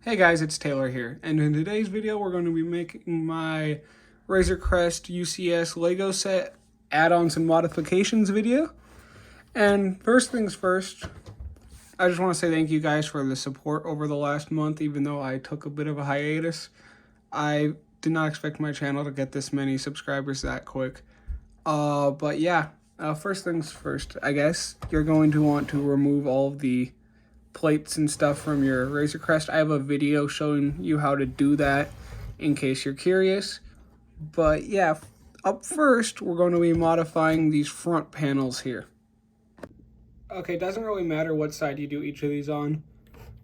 Hey guys, it's Taylor here, and in today's video we're going to be making my Razor Crest UCS Lego set add-ons and modifications video. And first things first, I just want to say thank you guys for the support over the last month. Even though I took a bit of a hiatus, I did not expect my channel to get this many subscribers that quick. But yeah, first things first, I guess you're going to want to remove all of the plates and stuff from your Razor Crest. I have a video showing you how to do that in case you're curious. But yeah, up first, we're going to be modifying these front panels here. Okay, it doesn't really matter what side you do each of these on,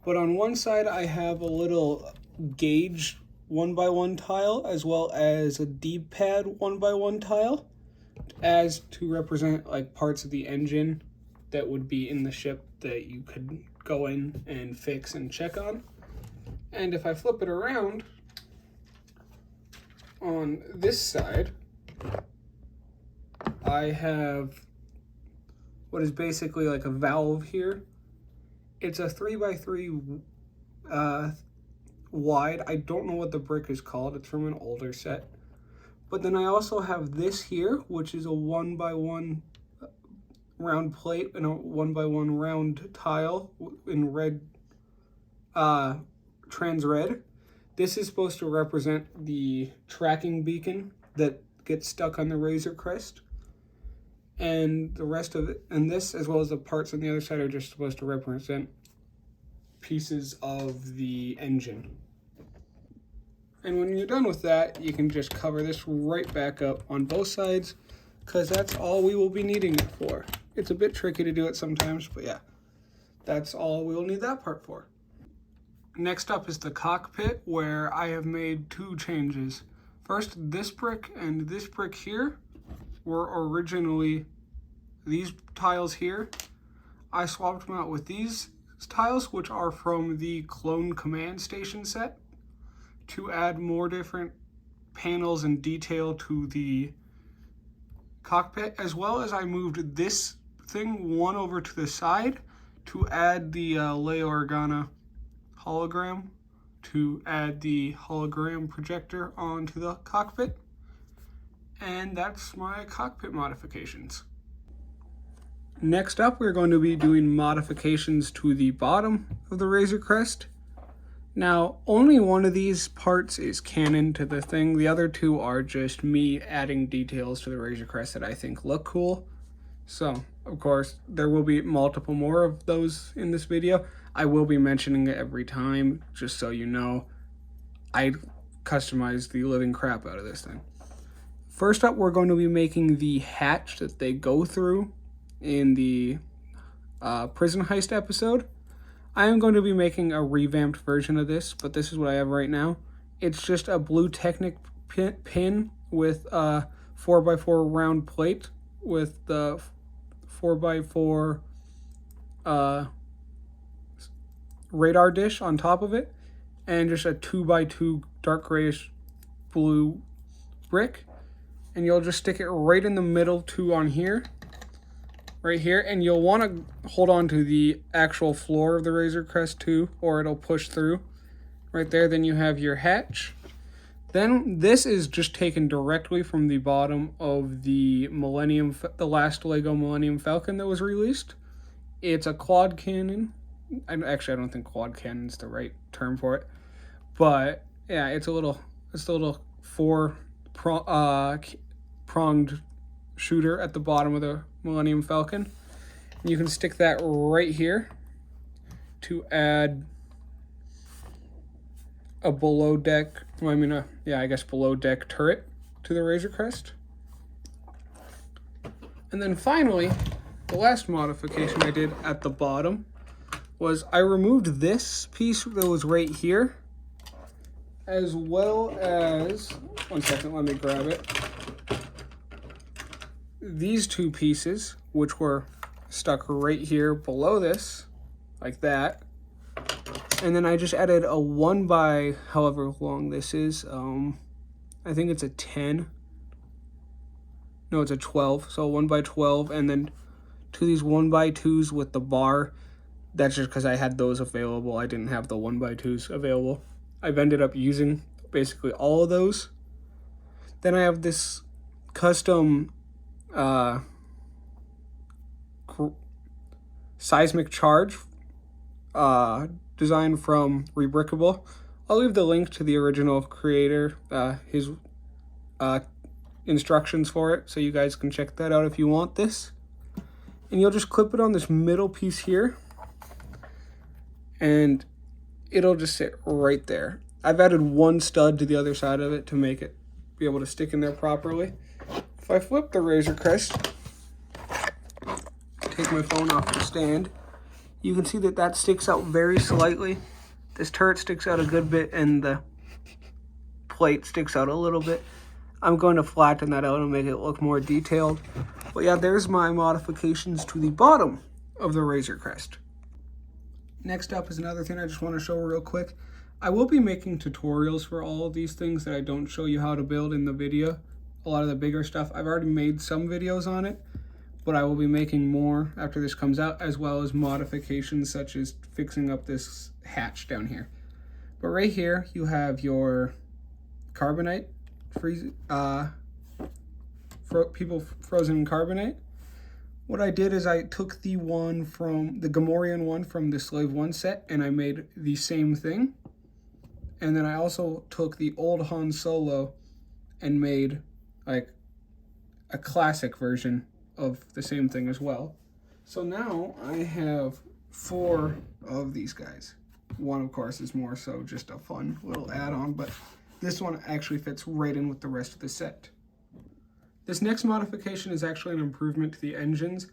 but on one side I have a little gauge 1x1 tile as well as a D-pad 1x1 tile as to represent like parts of the engine that would be in the ship that you could go in and fix and check on. And if I flip it around on this side, I have what is basically like a valve here. It's a 3x3 wide. I don't know what the brick is called. It's from an older set. But then I also have this here, which is a 1x1 round plate and a 1x1 round tile in red, trans red. This is supposed to represent the tracking beacon that gets stuck on the Razor Crest. And the rest of it, and this as well as the parts on the other side, are just supposed to represent pieces of the engine. And when you're done with that, you can just cover this right back up on both sides, because that's all we will be needing it for. It's a bit tricky to do it sometimes, but yeah, that's all we will need that part for. Next up is the cockpit, where I have made two changes. First, this brick and this brick here were originally these tiles here. I swapped them out with these tiles, which are from the Clone Command Station set, to add more different panels and detail to the cockpit, as well as I moved this thing one over to the side to add the Leia Organa hologram, to add the hologram projector onto the cockpit. And that's my cockpit modifications. Next up, we're going to be doing modifications to the bottom of the Razor Crest. Now, only one of these parts is canon to the thing. The other two are just me adding details to the Razor Crest that I think look cool. So, of course, there will be multiple more of those in this video. I will be mentioning it every time, just so you know. I customized the living crap out of this thing. First up, we're going to be making the hatch that they go through in the prison heist episode. I am going to be making a revamped version of this, but this is what I have right now. It's just a blue Technic pin with a 4x4 round plate with the 4x4 radar dish on top of it, and just a 2x2 dark grayish blue brick. And you'll just stick it right in the middle too on here, right here, and you'll want to hold on to the actual floor of the Razor Crest too, or it'll push through right there. Then you have your hatch. Then this is just taken directly from the bottom of the the last Lego Millennium Falcon that was released. It's a quad cannon. Actually, I don't think quad cannon is the right term for it, but yeah, it's a little pronged shooter at the bottom of the Millennium Falcon. And you can stick that right here to add a below deck, below deck turret to the Razor Crest. And then finally, the last modification I did at the bottom was I removed this piece that was right here, as well as, one second, let me grab it, these two pieces, which were stuck right here below this, like that. And then I just added a 1 by however long this is. I think it's a 10. No, it's a 12. So 1 by 12, and then to these 1x2s with the bar. That's just because I had those available. I didn't have the 1x2s available. I've ended up using basically all of those. Then I have this custom seismic charge designed from Rebrickable. I'll leave the link to the original creator, his instructions for it, so you guys can check that out if you want this. And you'll just clip it on this middle piece here, and it'll just sit right there. I've added one stud to the other side of it to make it be able to stick in there properly. If I flip the Razor Crest, take my phone off the stand, you can see that that sticks out very slightly. This turret sticks out a good bit and the plate sticks out a little bit. I'm going to flatten that out and make it look more detailed. But yeah, there's my modifications to the bottom of the Razor Crest. Next up is another thing I just want to show real quick. I will be making tutorials for all of these things that I don't show you how to build in the video. A lot of the bigger stuff, I've already made some videos on it, but I will be making more after this comes out, as well as modifications such as fixing up this hatch down here. But right here, you have your carbonite, people frozen in carbonite. What I did is I took the one from the Gamorrean one from the Slave 1 set, and I made the same thing. And then I also took the old Han Solo and made like a classic version of the same thing as well. So now I have 4 of these guys. One, of course, is more so just a fun little add-on, but this one actually fits right in with the rest of the set. This next modification is actually an improvement to the engines.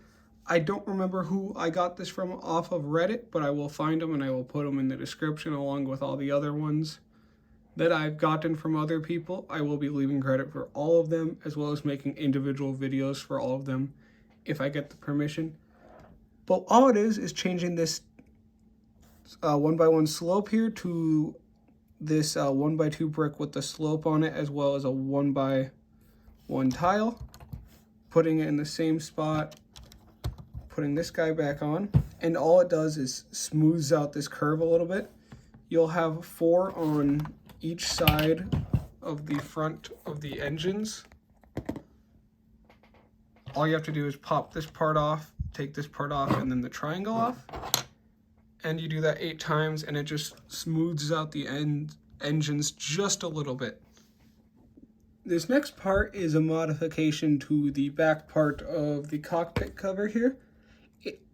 I don't remember who I got this from off of Reddit, but I will find them and I will put them in the description along with all the other ones that I've gotten from other people. I will be leaving credit for all of them, as well as making individual videos for all of them if I get the permission. But all it is changing this 1x1 slope here to this 1x2 brick with the slope on it, as well as a 1x1 tile, putting it in the same spot, putting this guy back on, and all it does is smooths out this curve a little bit. You'll have 4 on each side of the front of the engines. All you have to do is pop this part off, take this part off, and then the triangle off. And you do that 8 times, and it just smooths out the engines just a little bit. This next part is a modification to the back part of the cockpit cover here.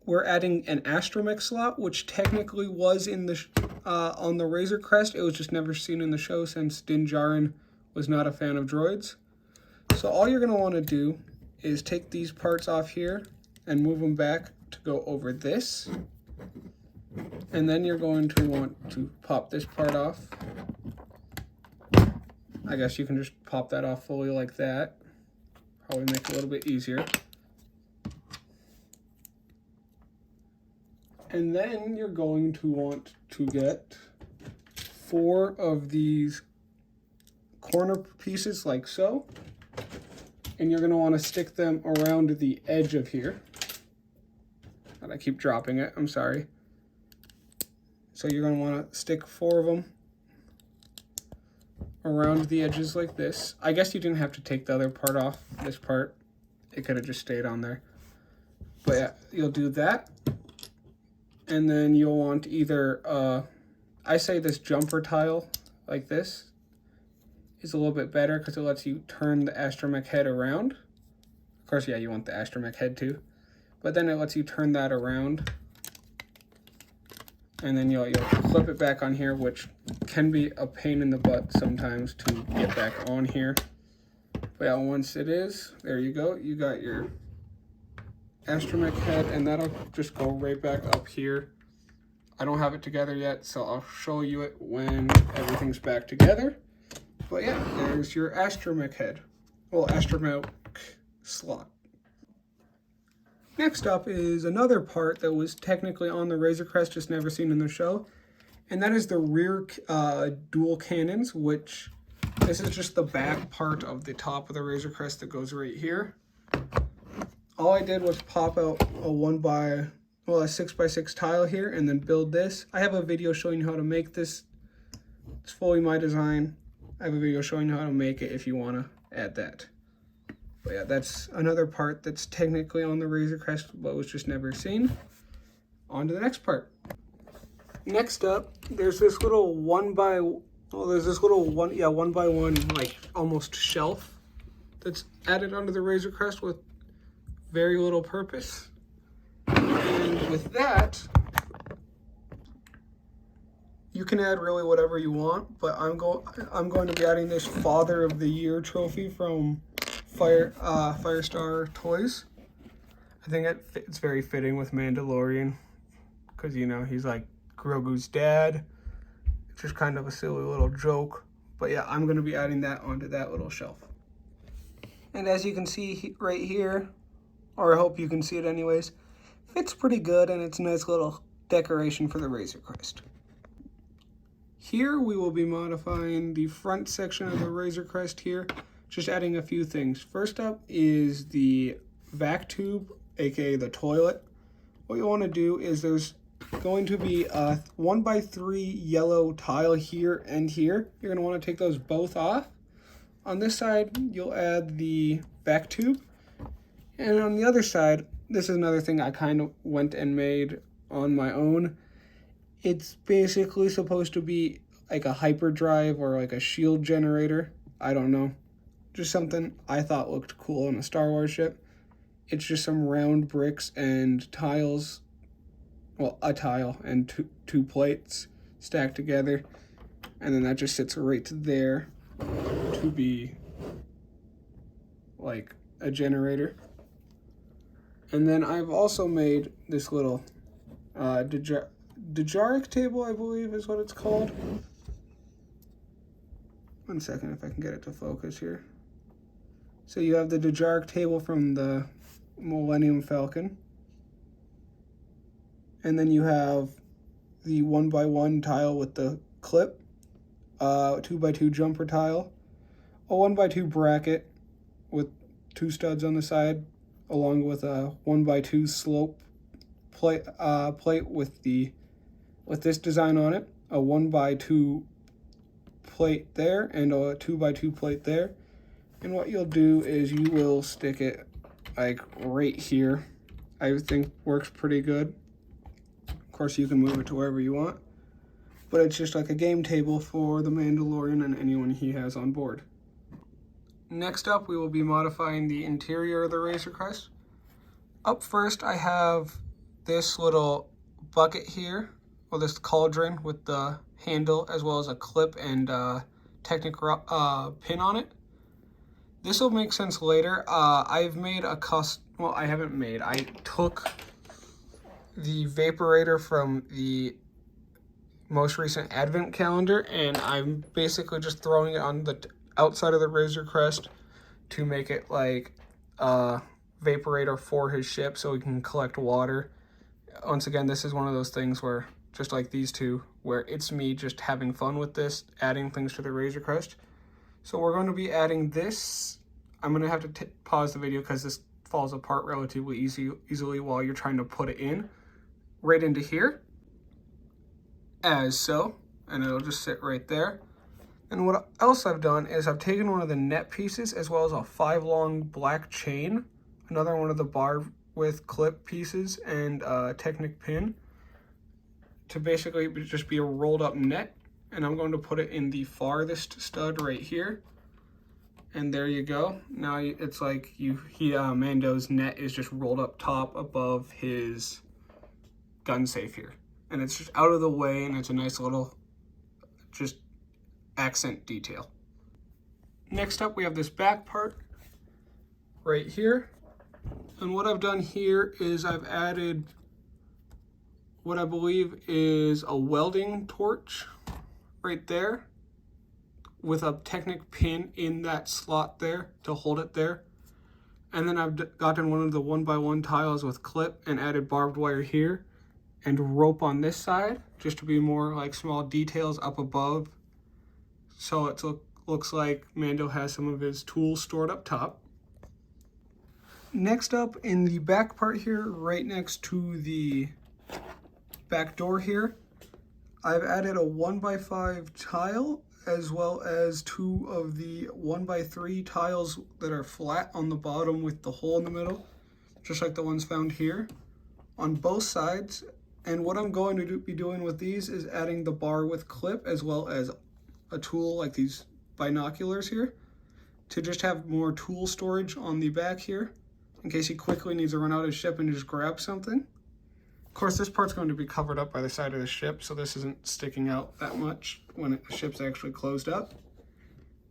We're adding an astromech slot, which technically was in the on the Razor Crest. It was just never seen in the show since Din Djarin was not a fan of droids. So all you're going to want to do is take these parts off here and move them back to go over this. And then you're going to want to pop this part off. I guess you can just pop that off fully like that. Probably make it a little bit easier. And then you're going to want to get 4 of these corner pieces like so. And you're going to want to stick them around the edge of here. And I keep dropping it, I'm sorry. So you're going to want to stick 4 of them around the edges like this. I guess you didn't have to take the other part off, this part. It could have just stayed on there. But yeah, you'll do that. And then you'll want either, I say this jumper tile like this is a little bit better because it lets you turn the astromech head around. Of course, yeah, you want the astromech head too. But then it lets you turn that around. And then you'll clip it back on here, which can be a pain in the butt sometimes to get back on here. But yeah, once it is, there you go. You got your astromech head, and that'll just go right back up here. I don't have it together yet, so I'll show you it when everything's back together. But yeah, there's your astromech head. Well, astromech slot. Next up is another part that was technically on the Razor Crest, just never seen in the show. And that is the rear dual cannons, which this is just the back part of the top of the Razor Crest that goes right here. All I did was pop out a 1x1 well, a 6x6 tile here and then build this. I have a video showing you how to make this. It's fully my design. I have a video showing you how to make it if you want to add that. But yeah, that's another part that's technically on the Razor Crest but was just never seen. On to the next part. Next up, there's this little one by one like almost shelf that's added onto the Razor Crest with very little purpose. And with that, you can add really whatever you want, but I'm going to be adding this Father of the Year trophy from Firestar Toys. I think it's very fitting with Mandalorian because, you know, he's like Grogu's dad. It's just kind of a silly little joke. But yeah, I'm going to be adding that onto that little shelf. And as you can see right here, or I hope you can see it anyways, fits pretty good and it's a nice little decoration for the Razor Crest. Here we will be modifying the front section of the Razor Crest here, just adding a few things. First up is the vac tube, aka the toilet. What you want to do is there's going to be a 1x3 yellow tile here and here. You're going to want to take those both off. On this side, you'll add the vac tube. And on the other side, this is another thing I kind of went and made on my own. It's basically supposed to be like a hyperdrive or like a shield generator. I don't know. Just something I thought looked cool on a Star Wars ship. It's just some round bricks and tiles. Well, a tile and two plates stacked together. And then that just sits right there to be like a generator. And then I've also made this little Dejaric table, I believe is what it's called. 1 second if I can get it to focus here. So you have the Dejaric table from the Millennium Falcon. And then you have the 1x1 tile with the clip, 2x2 jumper tile, a 1x2 bracket with 2 studs on the side, along with a 1x2 slope plate with this design on it, a 1x2 plate there and a 2x2 plate there. And what you'll do is you will stick it like right here. I think works pretty good. Of course, you can move it to wherever you want, but it's just like a game table for the Mandalorian and anyone he has on board. Next up, we will be modifying the interior of the Razor Crest. Up first, I have this little bucket here, or this cauldron with the handle as well as a clip and Technic pin on it. This will make sense later. I've made a well, I haven't made. I took the Vaporator from the most recent Advent calendar, and I'm basically just throwing it on the outside of the Razor Crest to make it like a Vaporator for his ship so he can collect water. Once again, this is one of those things where, just like these two, where it's me just having fun with this, adding things to the Razor Crest. So we're going to be adding this. I'm going to have to pause the video because this falls apart relatively easily while you're trying to put it in. Right into here, as so, and it'll just sit right there. And what else I've done is I've taken one of the net pieces as well as a 5-long black chain, another one of the bar with clip pieces and a Technic pin to basically just be a rolled up net. And I'm going to put it in the farthest stud right here. And there you go. Now it's like Mando's net is just rolled up top above his gun safe here. And it's just out of the way, and it's a nice little just accent detail. Next up, we have this back part right here. And what I've done here is I've added what I believe is a welding torch right there with a Technic pin in that slot there to hold it there. And then I've gotten one of the 1x1 tiles with clip and added barbed wire here and rope on this side just to be more like small details up above. So it looks like Mando has some of his tools stored up top. Next up, in the back part here, right next to the back door here, I've added a 1x5 tile as well as 2 of the 1x3 tiles that are flat on the bottom with the hole in the middle, just like the ones found here, on both sides. And what I'm going to be doing with these is adding the bar with clip as well as a tool like these binoculars here to just have more tool storage on the back here in case he quickly needs to run out of ship and just grab something. Of course, this part's going to be covered up by the side of the ship, so this isn't sticking out that much when the ship's actually closed up.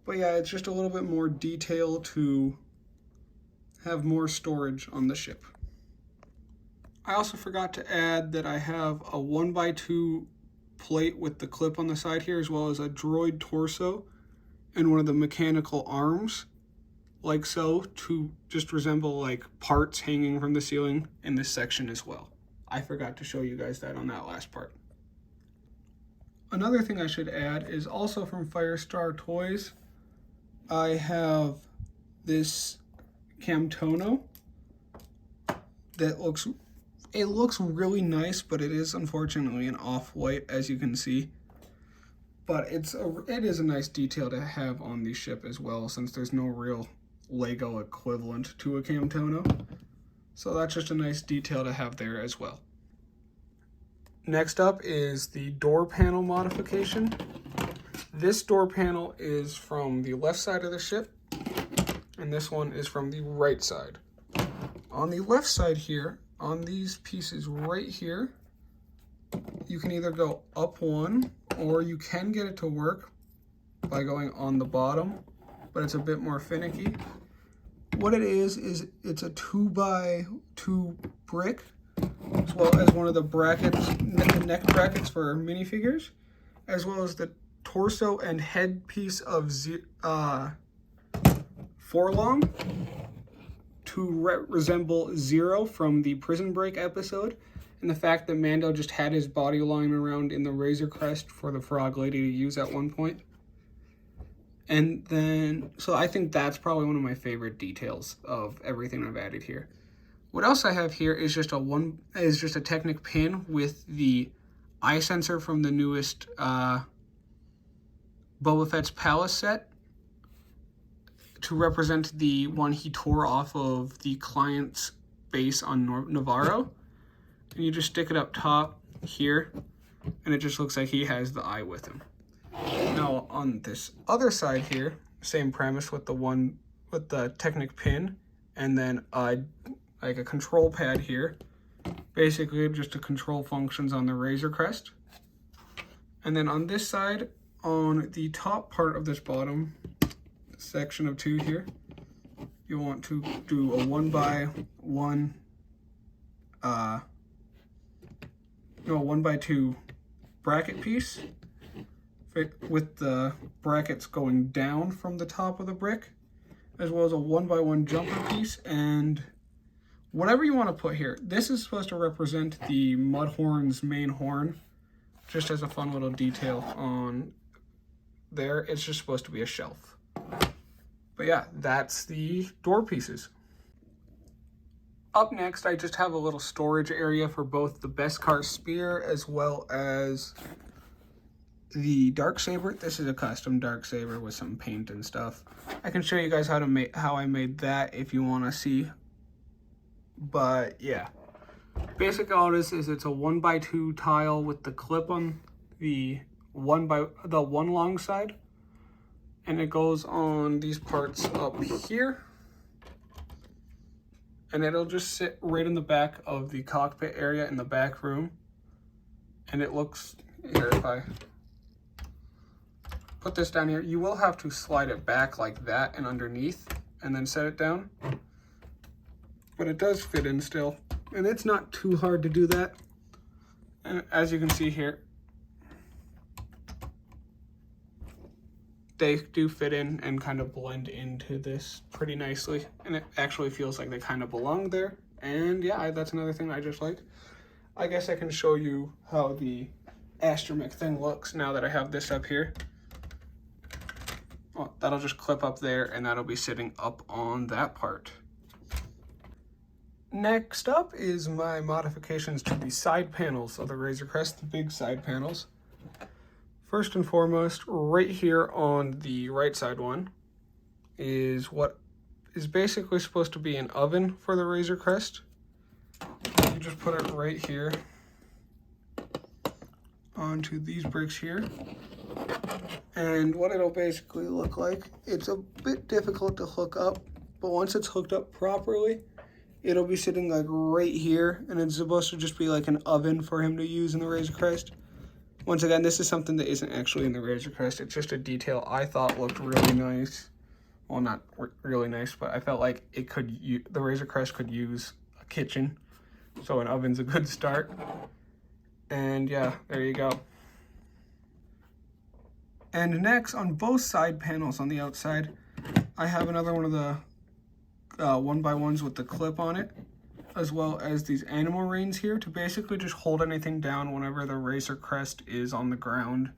But yeah, it's just a little bit more detail to have more storage on the ship. I also forgot to add that I have a 1x2 plate with the clip on the side here, as well as a droid torso and one of the mechanical arms, like so, to just resemble like parts hanging from the ceiling in this section as well. I forgot to show you guys that on that last part. Another thing I should add is also from Firestar Toys. I have this Camtono that looks really nice, but it is unfortunately an off-white, as you can see. But it is a nice detail to have on the ship as well, since there's no real Lego equivalent to a Camtono. So that's just a nice detail to have there as well. Next up is the door panel modification. This door panel is from the left side of the ship, and this one is from the right side. On the left side here, on these pieces right here, you can either go up one, or you can get it to work by going on the bottom, but it's a bit more finicky. What it is it's a 2x2 brick, as well as one of the brackets, the neck brackets for minifigures, as well as the torso and head piece of Forlong to resemble Zero from the Prison Break episode, and the fact that Mando just had his body lying around in the Razor Crest for the Frog Lady to use at one point. And then, so I think that's probably one of my favorite details of everything I've added here. What else I have here is just a Technic pin with the eye sensor from the newest Boba Fett's Palace set to represent the one he tore off of the client's base on Navarro. And you just stick it up top here, and it just looks like he has the eye with him. Now on this other side here, same premise with the Technic pin, and then like a control pad here, basically just to control functions on the Razor Crest. And then on this side, on the top part of this bottom section of 2 here, you want to do a 1x1 1x2 bracket piece with the brackets going down from the top of the brick, as well as a 1x1 jumper piece, and whatever you want to put here. This is supposed to represent the Mudhorn's main horn, just as a fun little detail on there. It's just supposed to be a shelf. But yeah, that's the door pieces. Up next, I just have a little storage area for both the Beskar spear as well as the Darksaber. This is a custom Darksaber with some paint and stuff. I can show you guys how I made that if you want to see. But yeah, basically all it is it's a 1x2 tile with the clip on the one long side, and it goes on these parts up here, and it'll just sit right in the back of the cockpit area in the back room. And it looks, here, if I put this down here, you will have to slide it back like that and underneath and then set it down, but it does fit in still, and it's not too hard to do that. And as you can see here, they do fit in and kind of blend into this pretty nicely, and it actually feels like they kind of belong there. And yeah, that's another thing I just like. I guess I can show you how the astromech thing looks now that I have this up here. Well, that'll just clip up there, and that'll be sitting up on that part. Next up is my modifications to the side panels of the Razor Crest, the big side panels. First and foremost, right here on the right side one is what is basically supposed to be an oven for the Razor Crest. You just put it right here onto these bricks here. And what it'll basically look like, it's a bit difficult to hook up, but once it's hooked up properly, it'll be sitting like right here, and it's supposed to just be like an oven for him to use in the Razor Crest. Once again, this is something that isn't actually in the Razor Crest. It's just a detail I thought looked really nice. Well, not really nice, but I felt like it could the Razor Crest could use a kitchen, so an oven's a good start. And yeah, there you go. And next, on both side panels on the outside, I have another one of the 1x1s with the clip on it, as well as these animal reins here to basically just hold anything down whenever the Razor Crest is on the ground.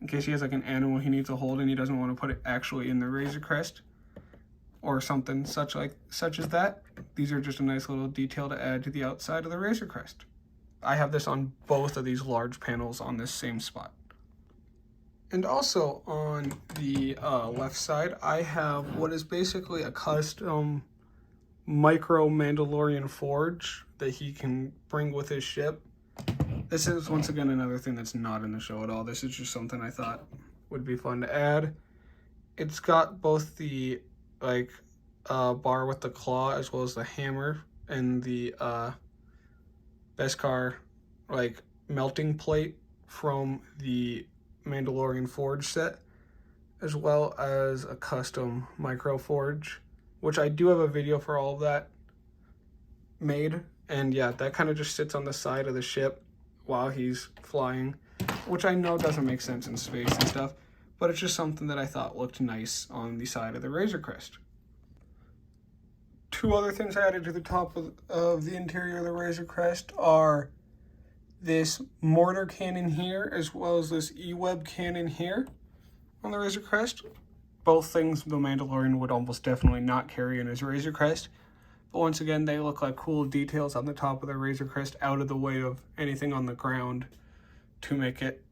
In case he has like an animal he needs to hold and he doesn't want to put it actually in the Razor Crest or something such as that. These are just a nice little detail to add to the outside of the Razor Crest. I have this on both of these large panels on this same spot. And also on the left side, I have what is basically a custom micro Mandalorian forge that he can bring with his ship. This is once again another thing that's not in the show at all. This is just something I thought would be fun to add. It's got both the bar with the claw as well as the hammer and the Beskar melting plate from the Mandalorian forge set, as well as a custom micro forge, which I do have a video for all of that made. And yeah, that kind of just sits on the side of the ship while he's flying, which I know doesn't make sense in space and stuff, but it's just something that I thought looked nice on the side of the Razor Crest. Two other things I added to the top of the interior of the Razor Crest are this mortar cannon here, as well as this E-web cannon here on the Razor Crest. Both things the Mandalorian would almost definitely not carry in his Razor Crest. But once again, they look like cool details on the top of the Razor Crest out of the way of anything on the ground to make it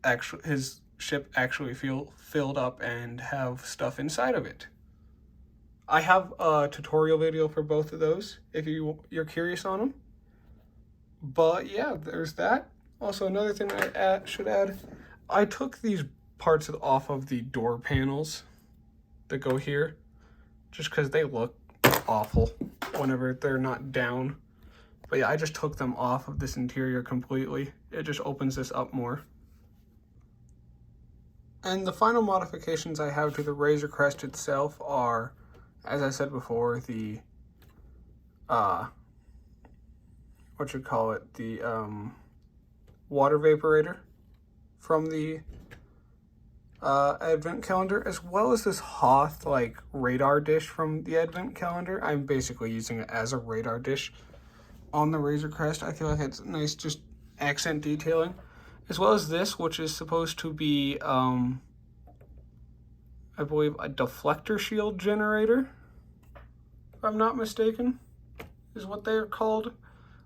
his ship actually feel filled up and have stuff inside of it. I have a tutorial video for both of those if you're curious on them. But yeah, there's that. Also, another thing I should add, I took these parts off of the door panels that go here, just because they look awful whenever they're not down. But yeah, I just took them off of this interior completely. It just opens this up more. And the final modifications I have to the Razor Crest itself are, as I said before, the water vaporator from the advent calendar, as well as this Hoth radar dish from the advent calendar. I'm basically using it as a radar dish on the Razor Crest. I feel like it's nice, just accent detailing, as well as this, which is supposed to be I believe a deflector shield generator, if I'm not mistaken, is what they're called.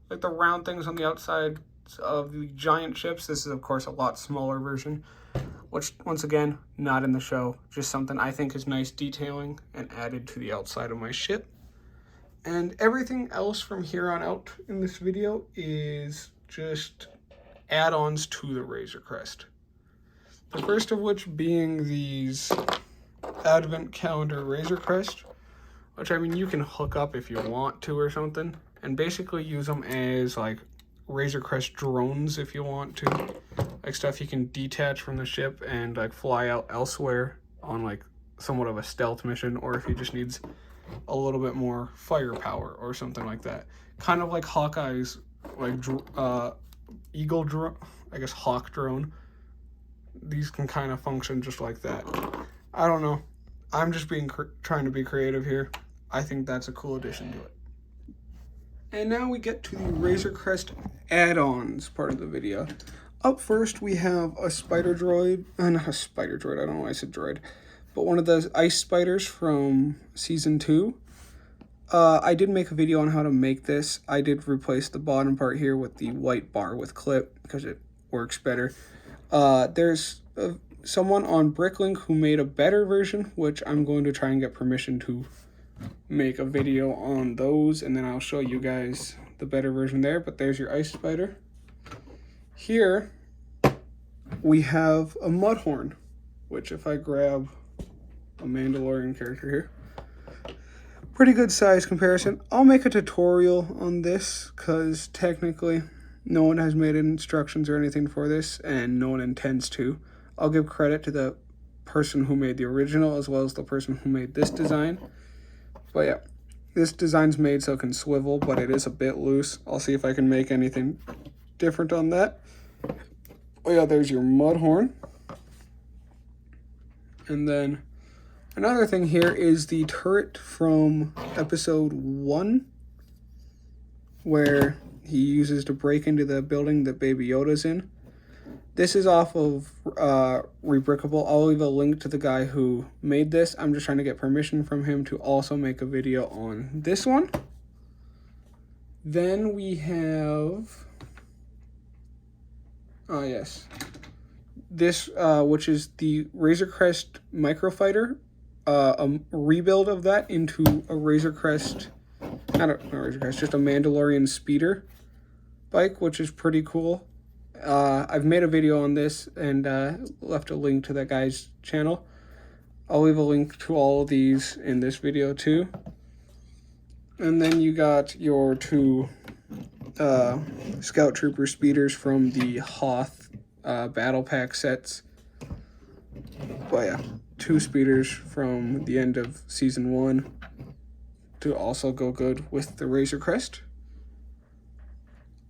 Like the round things on the outside of the giant ships. This is of course a lot smaller version, which once again, not in the show, just something I think is nice detailing and added to the outside of my ship. And everything else from here on out in this video is just add-ons to the Razor Crest. The first of which being these advent calendar Razor Crest, which I mean you can hook up if you want to or something, and basically use them as Razor Crest drones if you want to, stuff you can detach from the ship and fly out elsewhere on somewhat of a stealth mission, or if he just needs a little bit more firepower or something like that, kind of like Hawkeye's eagle drone, I guess hawk drone. These can kind of function just like that. I don't know, I'm just trying to be creative here. I think that's a cool addition to it. And now we get to the Razor Crest add-ons part of the video. Up first, we have a spider droid, not a spider droid, I don't know why I said droid, but one of those ice spiders from Season 2. I did make a video on how to make this. I did replace the bottom part here with the white bar with clip because it works better. There's someone on Bricklink who made a better version, which I'm going to try and get permission to make a video on those, and then I'll show you guys the better version there. But there's your ice spider. Here we have a mudhorn, which if I grab a Mandalorian character here, pretty good size comparison. I'll make a tutorial on this because technically no one has made instructions or anything for this, and no one intends to. I'll give credit to the person who made the original as well as the person who made this design. But yeah, this design's made so it can swivel, but it is a bit loose. I'll see if I can make anything different on that. Oh yeah, there's your mudhorn. And then another thing here is the turret from episode 1, where he uses to break into the building that Baby Yoda's in. This is off of Rebrickable. I'll leave a link to the guy who made this. I'm just trying to get permission from him to also make a video on this one. Then we have, oh yes, this which is the Razor Crest Microfighter. A rebuild of that into a Razor Crest, not Razor Crest, just a Mandalorian speeder bike, which is pretty cool. I've made a video on this and left a link to that guy's channel. I'll leave a link to all of these in this video too. And then you got your two Scout Trooper speeders from the Hoth Battle Pack sets. But yeah, 2 speeders from the end of Season 1 to also go good with the Razor Crest.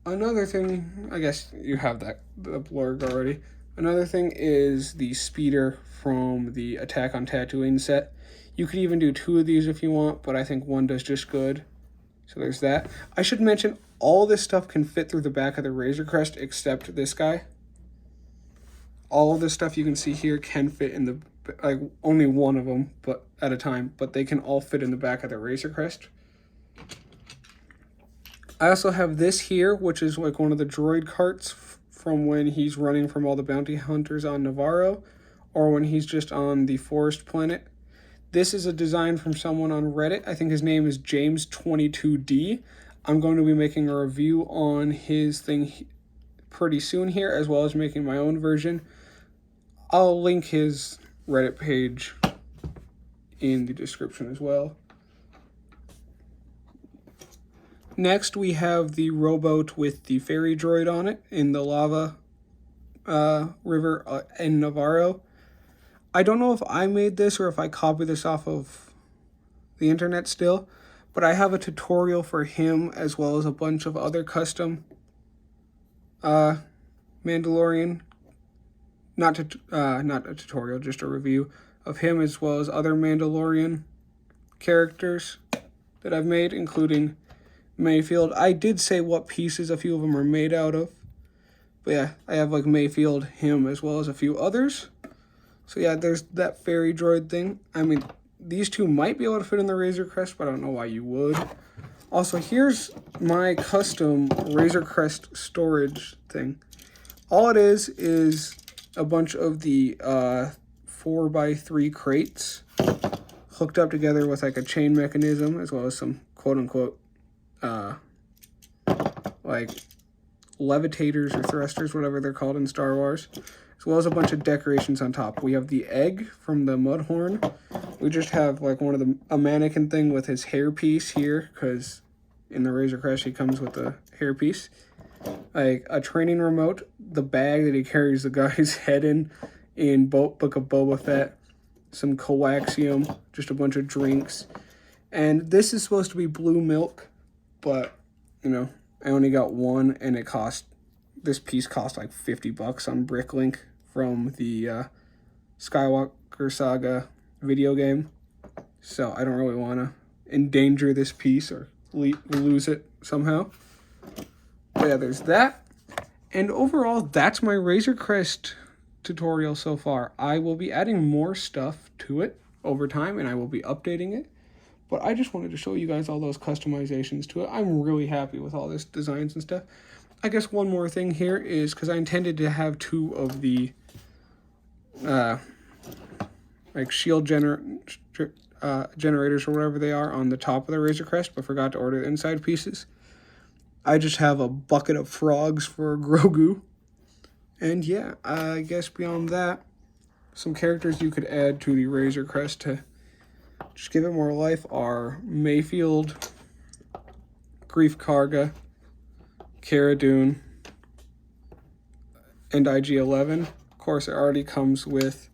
Another thing, I guess you have the blurg already. Another thing is the speeder from the Attack on Tatooine set. You could even do 2 of these if you want, but I think 1 does just good. So there's that. I should mention, all this stuff can fit through the back of the Razor Crest except this guy. All of this stuff you can see here can fit in the, like, only one of them but at a time, but they can all fit in the back of the Razor Crest. I also have this here, which is like one of the droid carts from when he's running from all the bounty hunters on Navarro, or when he's just on the forest planet. This is a design from someone on Reddit. I think his name is James22D. I'm going to be making a review on his thing pretty soon here, as well as making my own version. I'll link his Reddit page in the description as well. Next, we have the rowboat with the ferry droid on it in the lava river in Navarro. I don't know if I made this or if I copied this off of the internet still, but I have a tutorial for him as well as a bunch of other custom Mandalorian, not a tutorial, just a review of him as well as other Mandalorian characters that I've made, including Mayfield. I did say what pieces a few of them are made out of. But yeah, I have like Mayfield, him, as well as a few others. So yeah, there's that ferry droid thing. I mean, these 2 might be able to fit in the Razor Crest, but I don't know why you would. Also, here's my custom Razor Crest storage thing. All it is a bunch of the 4x3 crates hooked up together with like a chain mechanism, as well as some quote-unquote like levitators or thrusters, whatever they're called in Star Wars, as well as a bunch of decorations on top. We have the egg from the mudhorn. We just have like a mannequin thing with his hairpiece here, because in the Razor Crest he comes with a hairpiece. Like a training remote, the bag that he carries the guy's head in Book of Boba Fett, some coaxium, just a bunch of drinks. And this is supposed to be blue milk, but, you know, I only got 1, and this piece cost like $50 on Bricklink from the Skywalker Saga video game. So I don't really want to endanger this piece or lose it somehow. But yeah, there's that. And overall, that's my Razor Crest tutorial so far. I will be adding more stuff to it over time, and I will be updating it. But I just wanted to show you guys all those customizations to it. I'm really happy with all this designs and stuff. I guess one more thing here is, because I intended to have 2 of the like shield generators or whatever they are on the top of the Razor Crest, but forgot to order the inside pieces. I just have a bucket of frogs for Grogu. And yeah, I guess beyond that, some characters you could add to the Razor Crest to just give it more life are Mayfield, Grief Karga, Cara Dune, and IG-11. Of course, it already comes with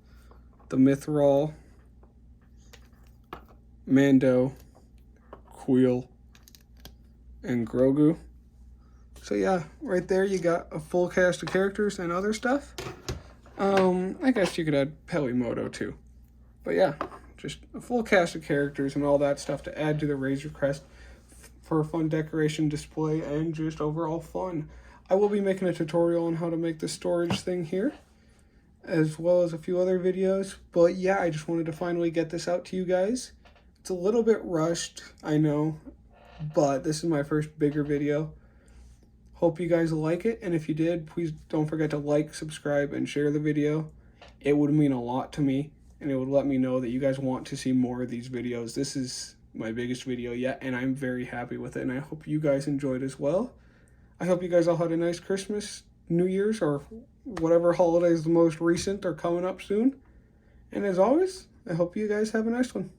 the Mythrol, Mando, Queel, and Grogu. So yeah, right there you got a full cast of characters and other stuff. I guess you could add Pelimoto too. But yeah, just a full cast of characters and all that stuff to add to the Razor Crest for a fun decoration display and just overall fun. I will be making a tutorial on how to make the storage thing here, as well as a few other videos. But yeah, I just wanted to finally get this out to you guys. It's a little bit rushed, I know, but this is my first bigger video. Hope you guys like it, and if you did, please don't forget to like, subscribe, and share the video. It would mean a lot to me, and it would let me know that you guys want to see more of these videos. This is my biggest video yet, and I'm very happy with it, and I hope you guys enjoyed as well. I hope you guys all had a nice Christmas, New Year's, or whatever holidays the most recent are coming up soon. And as always, I hope you guys have a nice one.